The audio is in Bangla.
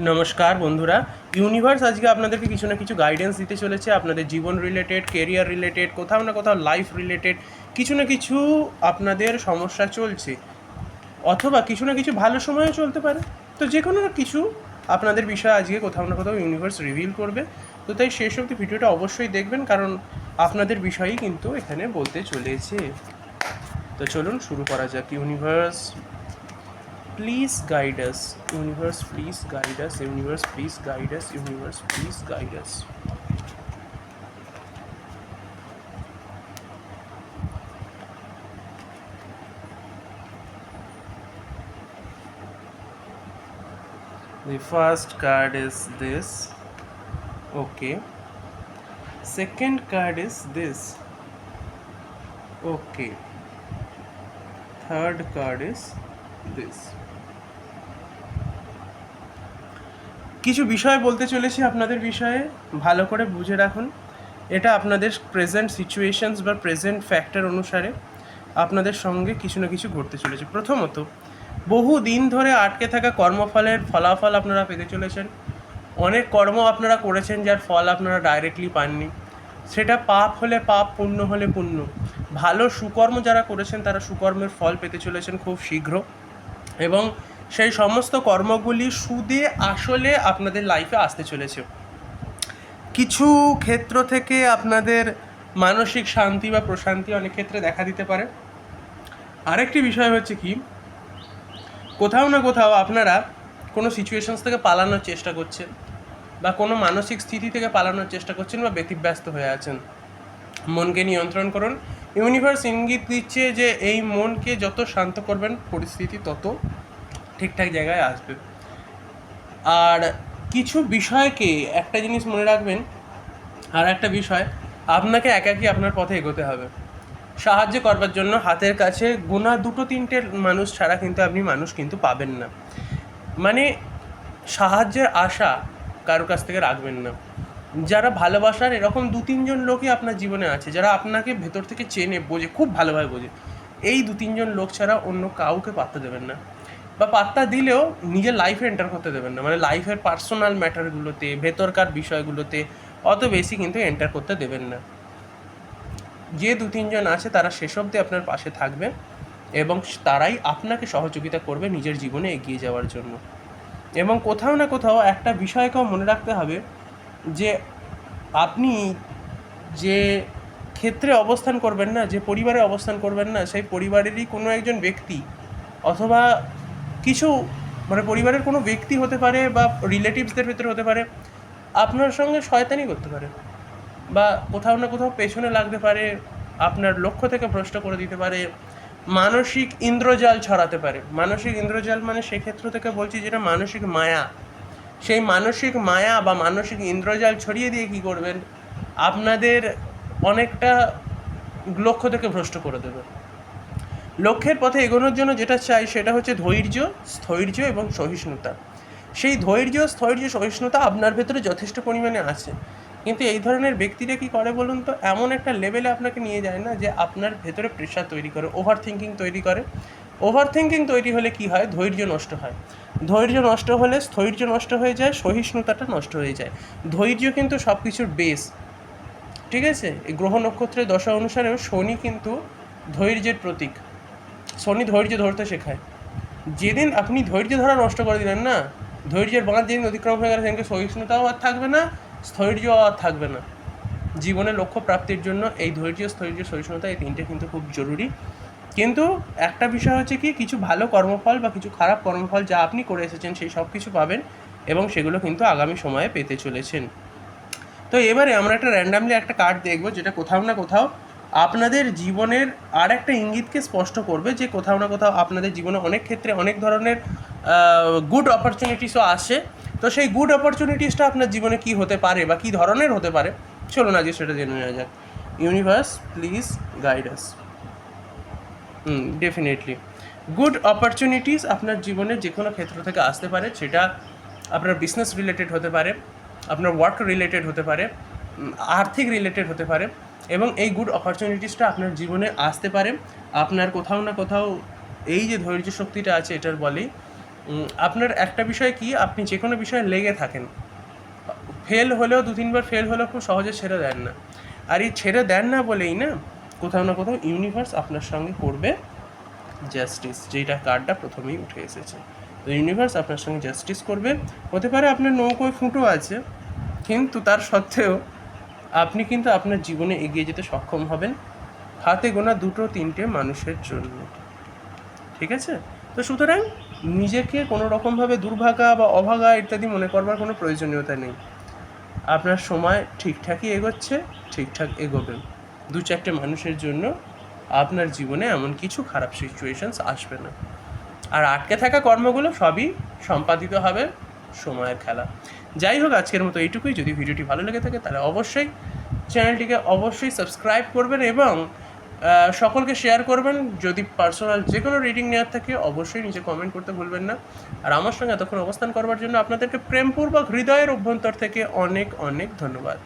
নমস্কার বন্ধুরা। ইউনিভার্স আজকে আপনাদেরকে কিছু না কিছু গাইডেন্স দিতে চলেছে আপনাদের জীবন রিলেটেড, কেরিয়ার রিলেটেড, কোথাও না কোথাও লাইফ রিলেটেড। কিছু না কিছু আপনাদের সমস্যা চলছে, অথবা কিছু না কিছু ভালো সময়ও চলতে পারে। তো যে কোনো কিছু আপনাদের বিষয়ে আজকে কোথাও না কোথাও ইউনিভার্স রিভিল করবে। তো তাই শেষ অবধি ভিডিওটা অবশ্যই দেখবেন, কারণ আপনাদের বিষয়ই কিন্তু এখানে বলতে চলেছে। তো চলুন শুরু করা যাক। Universe please guide us. Universe, please guide us. Universe, please guide us. Universe, please guide us. The first card is this. Okay. Second card is this. Okay. Third card is this. কিছু বিষয় বলতে চলেছি আপনাদের বিষয়ে, ভালো করে বুঝে রাখুন। এটা আপনাদের প্রেজেন্ট সিচুয়েশনস বা প্রেজেন্ট ফ্যাক্টর অনুসারে আপনাদের সঙ্গে কিছু না কিছু ঘটতে চলেছে। প্রথমত, বহু দিন ধরে আটকে থাকা কর্মফলের ফলাফল আপনারা পেতে চলেছেন। অনেক কর্ম আপনারা করেছেন যার ফল আপনারা ডাইরেক্টলি পাননি। সেটা পাপ হলে পাপ, পুণ্য হলে পুণ্য। ভালো সুকর্ম যারা করেছেন তারা সুকর্মের ফল পেতে চলেছেন খুব শীঘ্র, এবং সেই সমস্ত কর্মগুলি সুদে আসলে আপনাদের লাইফে আসতে চলেছে। কিছু ক্ষেত্র থেকে আপনাদের মানসিক শান্তি বা প্রশান্তি অনেক ক্ষেত্রে দেখা দিতে পারে। আরেকটি বিষয় হচ্ছে কি, কোথাও না কোথাও আপনারা কোনো সিচুয়েশনস থেকে পালানোর চেষ্টা করছেন, বা কোনো মানসিক স্থিতি থেকে পালানোর চেষ্টা করছেন, বা ব্যতিব্যস্ত হয়ে আছেন। মনকে নিয়ন্ত্রণ করুন। ইউনিভার্স ইঙ্গিত দিচ্ছে যে এই মনকে যত শান্ত করবেন পরিস্থিতি তত ঠিকঠাক জায়গায় আসবে। আর কিছু বিষয়কে একটা জিনিস মনে রাখবেন, আর একটা বিষয়, আপনাকে একাকী আপনার পথে এগোতে হবে। সাহায্য করবার জন্য হাতের কাছে গোনা 2-3টে মানুষ ছাড়া কিন্তু আপনি মানুষ কিন্তু পাবেন না। মানে সাহায্যের আশা কারো কাছ থেকে রাখবেন না। যারা ভালোবাসার এরকম 2-3জন লোকই আপনার জীবনে আছে, যারা আপনাকে ভেতর থেকে চেনে, বোঝে, খুব ভালোভাবে বোঝে। এই 2-3জন লোক ছাড়া অন্য কাউকে পাত্তা দেবেন না, বা পাত্তা দিলেও নিজের লাইফে এন্টার করতে দেবেন না। মানে লাইফের পার্সোনাল ম্যাটারগুলোতে, ভেতরকার বিষয়গুলোতে অত বেশি কিন্তু এন্টার করতে দেবেন না। যে 2-3জন আছে তারা শেষ অবধি আপনার পাশে থাকবে, এবং তারাই আপনাকে সহযোগিতা করবে নিজের জীবনে এগিয়ে যাওয়ার জন্য। এবং কোথাও না কোথাও একটা বিষয়কেও মনে রাখতে হবে যে আপনি যে ক্ষেত্রে অবস্থান করবেন না, যে পরিবারে অবস্থান করবেন না, সেই পরিবারেরই কোনো একজন ব্যক্তি, অথবা কিছু মানে পরিবারের কোনো ব্যক্তি হতে পারে, বা রিলেটিভসদের ভিতরে হতে পারে, আপনার সঙ্গে শয়তানি করতে পারে, বা কোথাও না কোথাও পেছনে লাগতে পারে, আপনার লক্ষ্য থেকে ভ্রষ্ট করে দিতে পারে, মানসিক ইন্দ্রজাল ছড়াতে পারে। মানসিক ইন্দ্রজাল মানে সেক্ষেত্র থেকে বলছি যেটা মানসিক মায়া। সেই মানসিক মায়া বা মানসিক ইন্দ্রজাল ছড়িয়ে দিয়ে কী করবেন, আপনাদের অনেকটা লক্ষ্য থেকে ভ্রষ্ট করে দেবে। লক্ষ্যের পথে এগোনোর জন্য যেটা চাই সেটা হচ্ছে ধৈর্য, স্থৈর্য এবং সহিষ্ণুতা। সেই ধৈর্য, স্থৈর্য, সহিষ্ণুতা আপনার ভেতরে যথেষ্ট পরিমাণে আছে, কিন্তু এই ধরনের ব্যক্তিরা কী করে বলুন তো, এমন একটা লেভেলে আপনাকে নিয়ে যায় না যে আপনার ভেতরে প্রেশার তৈরি করে, ওভার থিঙ্কিং তৈরি করে। ওভার থিঙ্কিং তৈরি হলে কি হয়, ধৈর্য নষ্ট হয়। ধৈর্য নষ্ট হলে স্থৈর্য নষ্ট হয়ে যায়, সহিষ্ণুতাটা নষ্ট হয়ে যায়। ধৈর্য কিন্তু সব কিছুর বেস, ঠিক আছে? এই গ্রহ নক্ষত্রের দশা অনুসারেও শনি কিন্তু ধৈর্যের প্রতীক। শনি ধৈর্য ধরতে শেখায়। যেদিন আপনি ধৈর্য ধরা নষ্ট করে দিলেন না, ধৈর্যের বাঁধ যেদিন অতিক্রম হয়ে গেলে, সেদিনকে সহিষ্ণুতাও আর থাকবে না, স্থৈর্যও আর থাকবে না। জীবনের লক্ষ্য প্রাপ্তির জন্য এই ধৈর্য, স্থৈর্য, সহিষ্ণুতা, এই তিনটে কিন্তু খুব জরুরি। কিন্তু একটা বিষয় হচ্ছে কি, কিছু ভালো কর্মফল বা কিছু খারাপ কর্মফল যা আপনি করে এসেছেন সেই সব কিছু পাবেন, এবং সেগুলো কিন্তু আগামী সময়ে পেতে চলেছেন। তো এবারে আমরা একটা র্যান্ডামলি একটা কার্ড দেখবো, যেটা কোথাও না কোথাও আপনাদের জীবনের আর একটা ইঙ্গিতকে স্পষ্ট করবে, যে কোথাও না কোথাও আপনাদের জীবনে অনেক ক্ষেত্রে অনেক ধরনের গুড অপরচুনিটিসও আসে। তো সেই গুড অপরচুনিটিসটা আপনার জীবনে কী হতে পারে বা কী ধরনের হতে পারে, চলুন আজকে সেটা জেনে নেওয়া যাক। Universe please guide us. Definitely good opportunities আপনার জীবনে যে কোনো ক্ষেত্র থেকে আসতে পারে। সেটা আপনার বিজনেস রিলেটেড হতে পারে, আপনার ওয়ার্ক রিলেটেড হতে পারে, আর্থিক রিলেটেড হতে পারে, এবং এই গুড অপরচুনিটিসটা আপনার জীবনে আসতে পারে আপনার কোথাও না কোথাও এই যে ধৈর্য শক্তিটা আছে এটার বলেই। আপনার একটা বিষয় কি, আপনি যে কোনো বিষয়ে লেগে থাকেন, ফেল হলেও 2-3 বার ফেল হলেও খুব সহজে ছেড়ে দেন না। আর এই ছেড়ে দেন না বলেই না কোথাও না কোথাও ইউনিভার্স আপনার সঙ্গে করবে জাস্টিস, যেটা কার্ডটা প্রথমেই উঠে এসেছে। তো ইউনিভার্স আপনার সঙ্গে জাস্টিস করবে। হতে পারে আপনার নৌকোয় ফুটো আছে, কিন্তু তার সত্ত্বেও আপনি কিন্তু আপনার জীবনে এগিয়ে যেতে সক্ষম হবেন হাতে গোনা 2-3টে মানুষের জন্য। ঠিক আছে? তো সুতরাং নিজেকে কোনো রকমভাবে দুর্ভাগা বা অভাগা ইত্যাদি মনে করবার কোনো প্রয়োজনীয়তা নেই। আপনার সময় ঠিকঠাকই এগোচ্ছে, ঠিকঠাক এগোবে। 2-4টে মানুষের জন্য আপনার জীবনে এমন কিছু খারাপ সিচুয়েশনস আসবে না। আর আটকে থাকা কর্মগুলো সবই সম্পাদিত হবে সময়ের খেলা। যাই হোক, আজকের মতো এইটুকুই। যদি ভিডিওটি ভালো লেগে থাকে তাহলে অবশ্যই চ্যানেলটিকে অবশ্যই সাবস্ক্রাইব করবেন এবং সকলকে শেয়ার করবেন। যদি পার্সোনাল যে কোনো রিডিং নেওয়ার থাকে অবশ্যই নিচে কমেন্ট করতে ভুলবেন না। আর আমার সঙ্গে এতক্ষণ অবস্থান করবার জন্য আপনাদেরকে প্রেমপূর্বক হৃদয়ের অভ্যন্তর থেকে অনেক অনেক ধন্যবাদ।